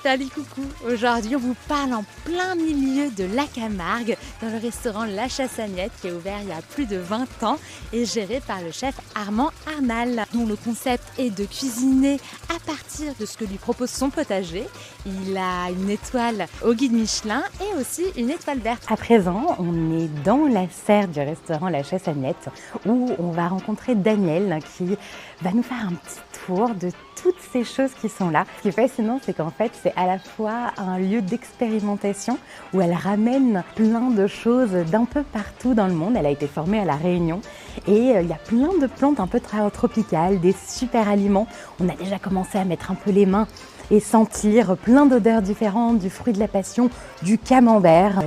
Salut coucou, aujourd'hui on vous parle en plein milieu de la Camargue dans le restaurant La Chassagnette qui est ouvert il y a plus de 20 ans et géré par le chef Armand Arnal, dont le concept est de cuisiner à partir de ce que lui propose son potager. Il a une étoile au guide Michelin et aussi une étoile verte. À présent, on est dans la serre du restaurant La Chassagnette où on va rencontrer Daniel qui va nous faire un petit tour de toutes ces choses qui sont là. Ce qui est fascinant, c'est qu'en fait, c'est à la fois un lieu d'expérimentation où elle ramène plein de choses d'un peu partout dans le monde. Elle a été formée à La Réunion et il y a plein de plantes un peu tropicales, des super aliments. On a déjà commencé à mettre un peu les mains et sentir plein d'odeurs différentes, du fruit de la passion, du camembert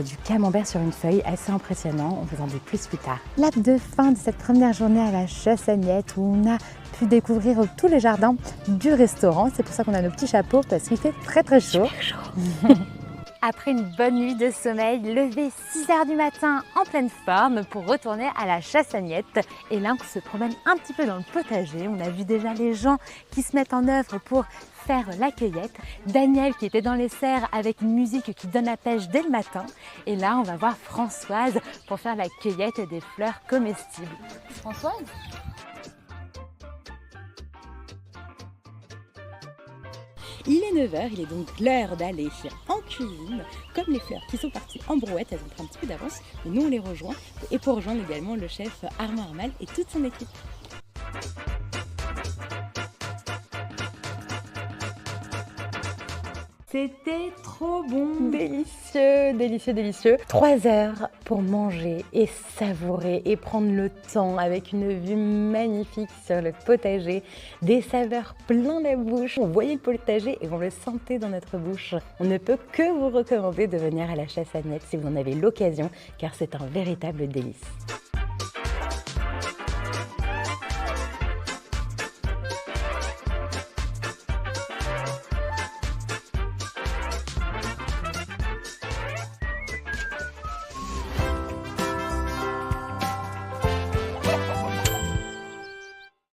sur une feuille, assez impressionnant. On vous en dit plus tard. Lap de fin de cette première journée à La Chassagnette où on a pu découvrir tous les jardins du restaurant. C'est pour ça qu'on a nos petits chapeaux parce qu'il fait très chaud. Super chaud. Après une bonne nuit de sommeil, levé 6h du matin en pleine forme pour retourner à La Chassagnette. Et là, on se promène un petit peu dans le potager. On a vu déjà les gens qui se mettent en œuvre pour faire la cueillette. Daniel qui était dans les serres avec une musique qui donne la pêche dès le matin. Et là, on va voir Françoise pour faire la cueillette des fleurs comestibles. Françoise ? Il est 9h, il est donc l'heure d'aller en cuisine. Comme les fleurs qui sont parties en brouette, elles ont pris un petit peu d'avance, mais nous on les rejoint. Et pour rejoindre également le chef Armand Arnal et toute son équipe. C'était trop bon, délicieux, délicieux, délicieux. 3 heures pour manger et savourer et prendre le temps avec une vue magnifique sur le potager, des saveurs plein la bouche. On voyait le potager et on le sentait dans notre bouche. On ne peut que vous recommander de venir à La Chassagnette si vous en avez l'occasion, car c'est un véritable délice.